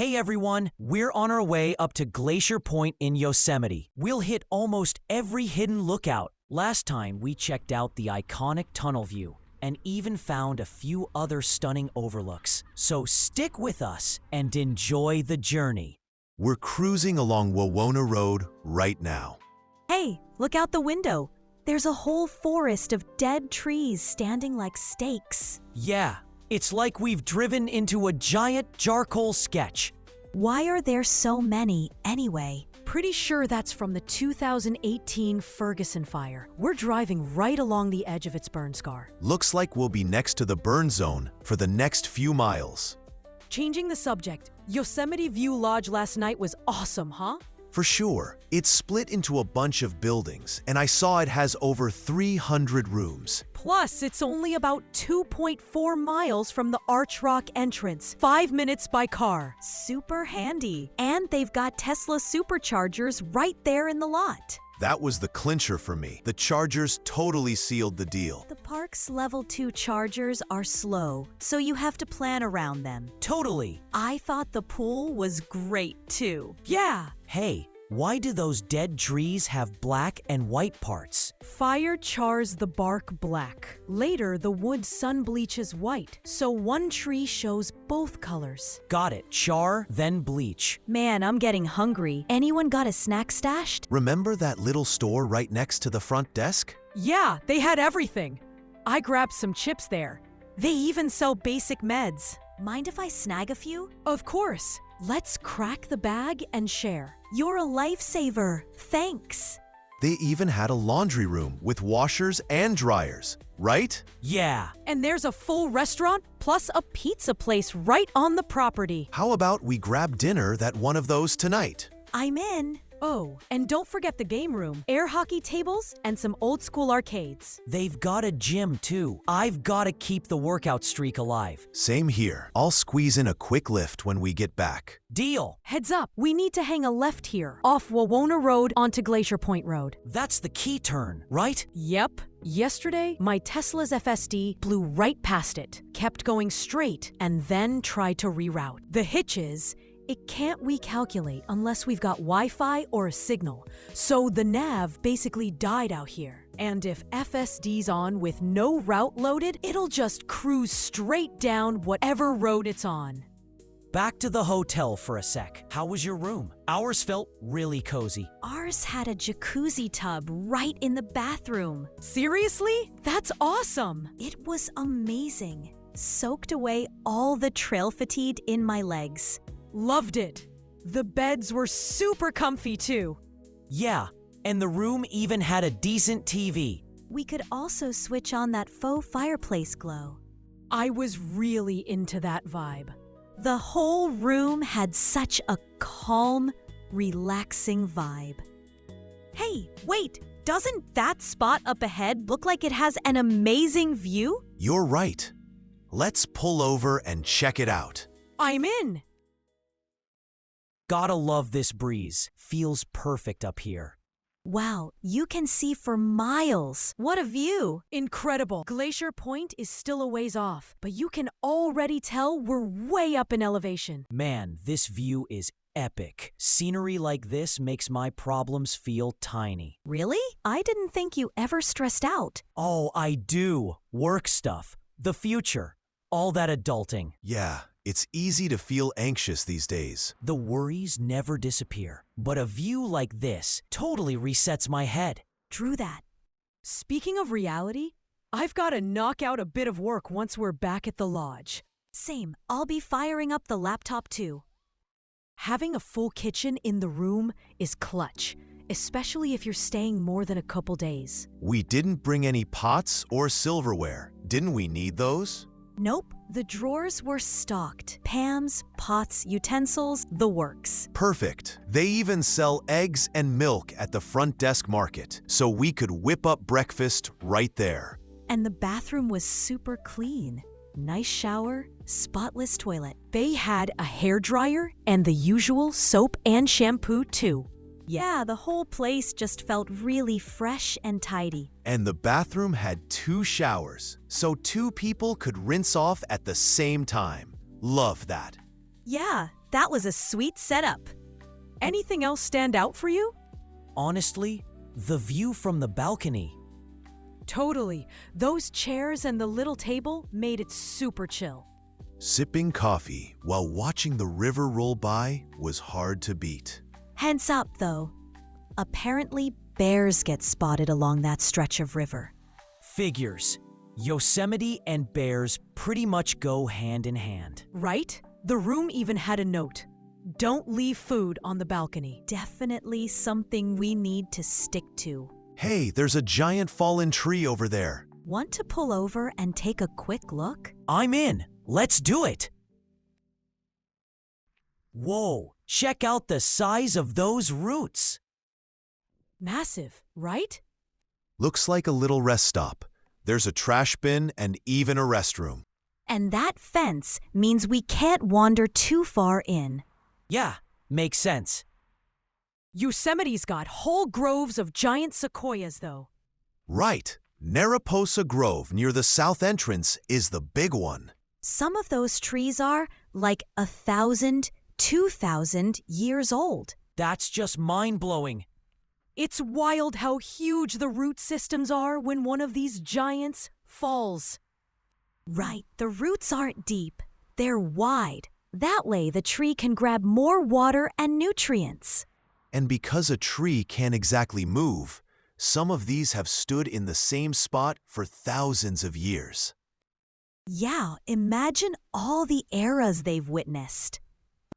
Hey everyone, we're on our way up to Glacier Point in Yosemite. We'll hit almost every hidden lookout. Last time we checked out the iconic tunnel view and even found a few other stunning overlooks. So stick with us and enjoy the journey. We're cruising along Wawona Road right now. Hey, look out the window. There's a whole forest of dead trees standing like stakes. Yeah, it's like we've driven into a giant charcoal sketch. Why are there so many anyway? Pretty sure that's from the 2018 Ferguson fire. We're driving right along the edge of its burn scar. Looks like we'll be next to the burn zone for the next few miles. Changing the subject, Yosemite View Lodge last night was awesome, huh? For sure, it's split into a bunch of buildings, and I saw it has over 300 rooms. Plus, it's only about 2.4 miles from the Arch Rock entrance, 5 minutes by car. Super handy. And they've got Tesla superchargers right there in the lot. That was the clincher for me. The chargers totally sealed the deal. The park's level 2 chargers are slow, so you have to plan around them. Totally. I thought the pool was great too. Yeah, Hey, why do those dead trees have black and white parts? fire chars the bark black. Later, the wood sun bleaches white, so one tree shows both colors. Got it. Char, then bleach. Man, I'm getting hungry. Anyone got a snack stashed? Remember that little store right next to the front desk? Yeah, they had everything. I grabbed some chips there. They even sell basic meds. Mind if I snag a few? Of course. Let's crack the bag and share. You're a lifesaver. Thanks. They even had a laundry room with washers and dryers, right? Yeah. And there's a full restaurant plus a pizza place right on the property. How about we grab dinner at one of those tonight? I'm in. Oh, and don't forget the game room, air hockey tables, and some old school arcades. They've got a gym too. I've got to keep the workout streak alive. Same here. I'll squeeze in a quick lift when we get back. Deal. Heads up, we need to hang a left here, off Wawona Road onto Glacier Point Road. That's the key turn, right? Yep. Yesterday, my Tesla's FSD blew right past it, kept going straight, and then tried to reroute. The hitch is, it can't recalculate unless we've got Wi-Fi or a signal, so the nav basically died out here. And if FSD's on with no route loaded, it'll just cruise straight down whatever road it's on. Back to the hotel for a sec. How was your room? Ours felt really cozy. Ours had a jacuzzi tub right in the bathroom. Seriously? That's awesome! It was amazing. Soaked away all the trail fatigue in my legs. Loved it. The beds were super comfy too. Yeah, and the room even had a decent TV. We could also switch on that faux fireplace glow. I was really into that vibe. The whole room had such a calm, relaxing vibe. Hey, wait! Doesn't that spot up ahead look like it has an amazing view? You're right. Let's pull over and check it out. I'm in! Gotta love this breeze. Feels perfect up here. Wow, you can see for miles. What a view! Incredible. Glacier Point is still a ways off, but you can already tell we're way up in elevation. Man, this view is epic. Scenery like this makes my problems feel tiny. Really? I didn't think you ever stressed out. Oh, I do. Work stuff. The future. All that adulting. Yeah, it's easy to feel anxious these days. The worries never disappear. But a view like this totally resets my head. True that. Speaking of reality, I've got to knock out a bit of work once we're back at the lodge. Same. I'll be firing up the laptop too. Having a full kitchen in the room is clutch, especially if you're staying more than a couple days. We didn't bring any pots or silverware. Didn't we need those? Nope. The drawers were stocked. Pans, pots, utensils, the works. Perfect. They even sell eggs and milk at the front desk market, so we could whip up breakfast right there. And the bathroom was super clean. Nice shower, spotless toilet. They had a hairdryer and the usual soap and shampoo too. Yeah, the whole place just felt really fresh and tidy. And the bathroom had 2 showers, so 2 people could rinse off at the same time. Love that. Yeah, That was a sweet setup. Anything else stand out for you? Honestly, the view from the balcony. Totally. Those chairs and the little table made it super chill. Sipping coffee while watching the river roll by was hard to beat. Hands up, though. Apparently, bears get spotted along that stretch of river. Figures. Yosemite and bears pretty much go hand in hand. Right? The room even had a note. Don't leave food on the balcony. Definitely something we need to stick to. Hey, there's a giant fallen tree over there. Want to pull over and take a quick look? I'm in. Let's do it. Whoa, check out the size of those roots. Massive, right? Looks like a little rest stop. There's a trash bin and even a restroom. And that fence means we can't wander too far in. Yeah, makes sense. Yosemite's got whole groves of giant sequoias, though. Right. Mariposa Grove near the south entrance is the big one. Some of those trees are like 1,000, 2,000 years old. That's just mind-blowing. It's wild how huge the root systems are when one of these giants falls. Right, the roots aren't deep. They're wide. That way the tree can grab more water and nutrients. And because a tree can't exactly move, some of these have stood in the same spot for thousands of years. Yeah, imagine all the eras they've witnessed.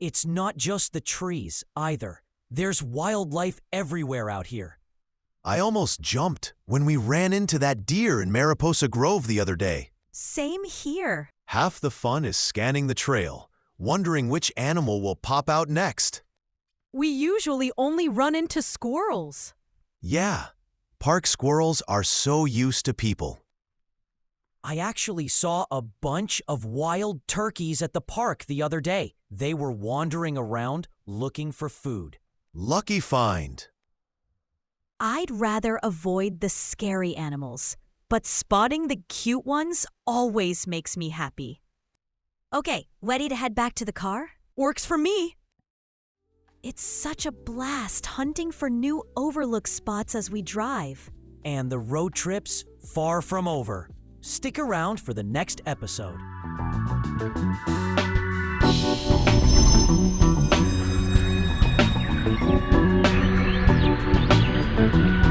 It's not just the trees, either. There's wildlife everywhere out here. I almost jumped when we ran into that deer in Mariposa Grove the other day. Same here. Half the fun is scanning the trail, wondering which animal will pop out next. We usually only run into squirrels. Yeah, park squirrels are so used to people. I actually saw a bunch of wild turkeys at the park the other day. They were wandering around looking for food. Lucky find. I'd rather avoid the scary animals, but spotting the cute ones always makes me happy. Okay, ready to head back to the car? Works for me. It's such a blast hunting for new overlook spots as we drive. And the road trip's far from over. Stick around for the next episode. Thank you.